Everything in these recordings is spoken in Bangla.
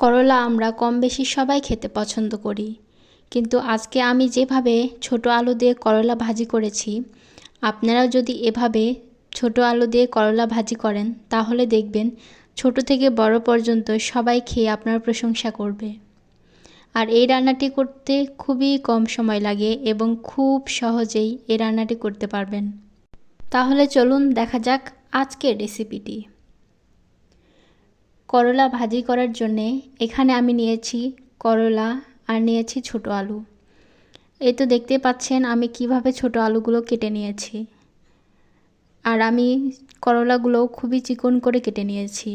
করলা আমরা কম বেশি সবাই খেতে পছন্দ করি, কিন্তু আজকে আমি যেভাবে ছোট আলু দিয়ে করলা ভাজি করেছি, আপনারাও যদি এভাবে ছোট আলু দিয়ে করলা ভাজি করেন তাহলে দেখবেন ছোট থেকে বড় পর্যন্ত সবাই খেয়ে আপনার প্রশংসা করবে। আর এই রান্নাটি করতে খুবই কম সময় লাগে এবং খুব সহজেই এই রান্নাটি করতে পারবেন। তাহলে চলুন দেখা যাক আজকের রেসিপিটি। করলা ভাজি করার জন্যে এখানে আমি নিয়েছি করলা আর নিয়েছি ছোট আলু। এই তো দেখতে পাচ্ছেন আমি কিভাবে ছোট আলুগুলো কেটে নিয়েছি, আর আমি করলাগুলো খুবই চিকন করে কেটে নিয়েছি।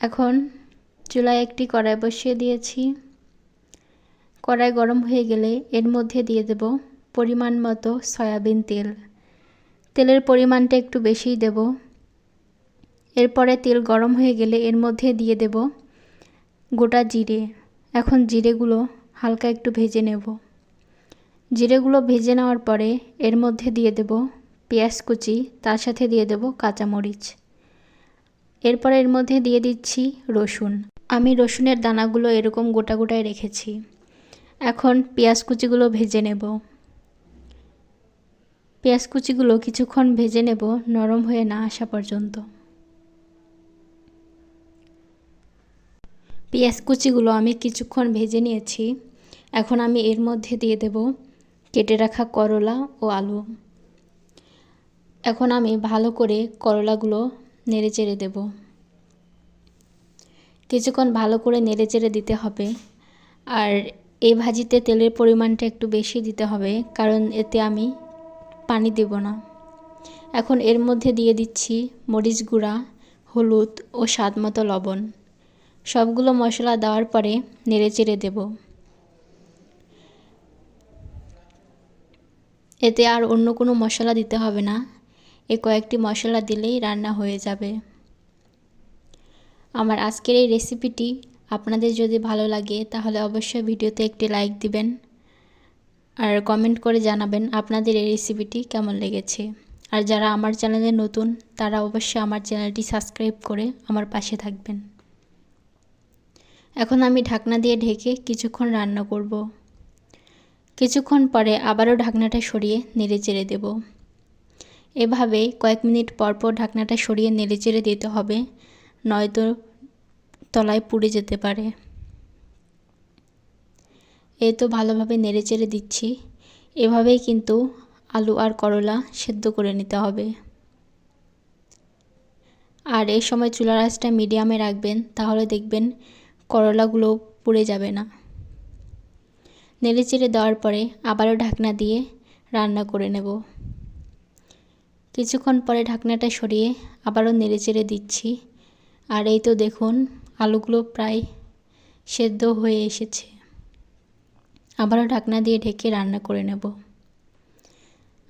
এখন চুলায় একটি কড়াই বসিয়ে দিয়েছি। কড়াই গরম হয়ে গেলে এর মধ্যে দিয়ে দেব পরিমাণ মতো সয়াবিন তেল। তেলের পরিমাণটা একটু বেশিই দেব। এরপরে তেল গরম হয়ে গেলে এর মধ্যে দিয়ে দেব গোটা জিরে। এখন জিরেগুলো হালকা একটু ভেজে নেব। জিরেগুলো ভেজে নেওয়ার পরে এর মধ্যে দিয়ে দেব পেঁয়াজ কুচি, তার সাথে দিয়ে দেব কাঁচামরিচ। এরপরে এর মধ্যে দিয়ে দিচ্ছি রসুন। আমি রসুনের দানাগুলো এরকম গোটা গোটায় রেখেছি। এখন পেঁয়াজ কুচিগুলো ভেজে নেব। পেঁয়াজ কুচিগুলো কিছুক্ষণ ভেজে নেব, নরম হয়ে না আসা পর্যন্ত। পেঁয়াজ কুচিগুলো আমি কিছুক্ষণ ভেজে নিয়েছি। এখন আমি এর মধ্যে দিয়ে দেব কেটে রাখা করলা ও আলু। এখন আমি ভালো করে করলাগুলো নেড়েচেড়ে দেব। কিছুক্ষণ ভালো করে নেড়েচেড়ে দিতে হবে। আর এই ভাজিতে তেলের পরিমাণটা একটু বেশি দিতে হবে, কারণ এতে আমি পানি দেব না। এখন এর মধ্যে দিয়ে দিচ্ছি মরিচ গুঁড়া, হলুদ ও স্বাদমতো লবণ। সবগুলো মশলা দেওয়ার পরে নেড়েচেড়ে দেব। এতে আর অন্য কোনো মশলা দিতে হবে না, এই কয়েকটি মশলা দিলেই রান্না হয়ে যাবে। আমার আজকের এই রেসিপিটি আপনাদের যদি ভালো লাগে তাহলে অবশ্যই ভিডিওতে একটি লাইক দিবেন, আর কমেন্ট করে জানাবেন আপনাদের এই রেসিপিটি কেমন লেগেছে। আর যারা আমার চ্যানেলে নতুন তারা অবশ্যই আমার চ্যানেলটি সাবস্ক্রাইব করে আমার পাশে থাকবেন। এখন আমি ঢাকনা দিয়ে ঢেকে কিছুক্ষণ রান্না করব। কিছুক্ষণ পরে আবারও ঢাকনাটা সরিয়ে নেড়েচেড়ে দেব। এভাবে কয়েক মিনিট পর পর ঢাকনাটা সরিয়ে নেড়েচেড়ে দিতে হবে, নয়তো তলায় পুড়ে যেতে পারে। এই তো ভালোভাবে নেড়েচেড়ে দিচ্ছি। এভাবেই কিন্তু আলু আর করলা সেদ্ধ করে নিতে হবে। আর এই সময় চুলার আঁচটা মিডিয়ামে রাখবেন, তাহলে দেখবেন করলাগুলো পুড়ে যাবে না। নেড়েচেড়ে দেওয়ার পরে আবারও ঢাকনা দিয়ে রান্না করে নেব। কিছুক্ষণ পরে ঢাকনাটা সরিয়ে আবারও নেড়েচেড়ে দিচ্ছি। আর এই তো দেখুন আলুগুলো প্রায় সেদ্ধ হয়ে এসেছে। আবারও ঢাকনা দিয়ে ঢেকে রান্না করে নেব।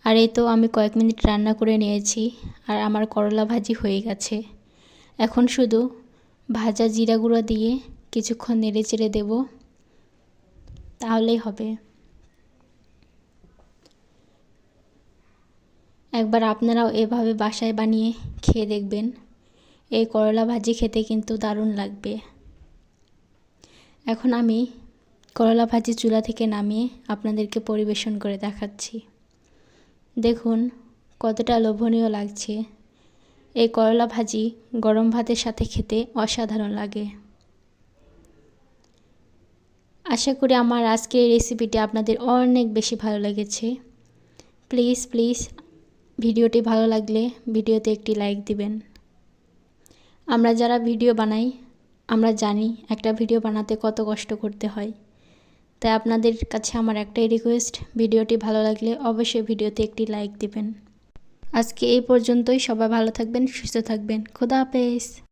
আর এই তো আমি কয়েক মিনিট রান্না করে নিয়েছি, আর আমার করলা ভাজি হয়ে গেছে। এখন শুধু ভাজা জিরা গুঁড়ো দিয়ে কিছুক্ষণ নেড়েচেড়ে দেব, তাহলেই হবে। একবার আপনারাও এভাবে বাসায় বানিয়ে খেয়ে দেখবেন। এই করলা ভাজি খেতে কিন্তু দারুণ লাগবে। এখন আমি করলা ভাজি চুলা থেকে নামিয়ে আপনাদেরকে পরিবেশন করে দেখাচ্ছি। দেখুন কতটা লোভনীয় লাগছে। এই করলা ভাজি গরম ভাতের সাথে খেতে অসাধারণ লাগে। আশা করি আমার আজকের এই রেসিপিটি আপনাদের অনেক বেশি ভালো লেগেছে। প্লিজ ভিডিওটি ভালো লাগলে ভিডিওতে একটি লাইক দিবেন। আমরা যারা ভিডিও বানাই আমরা জানি একটা ভিডিও বানাতে কত কষ্ট করতে হয়। তাই আপনাদের কাছে আমার একটাই রিকোয়েস্ট, ভিডিওটি ভালো লাগলে অবশ্যই ভিডিওতে একটি লাইক দিবেন। আজকে এই পর্যন্তই। সবাই ভালো থাকবেন, সুস্থ থাকবেন। খোদা হাফেজ।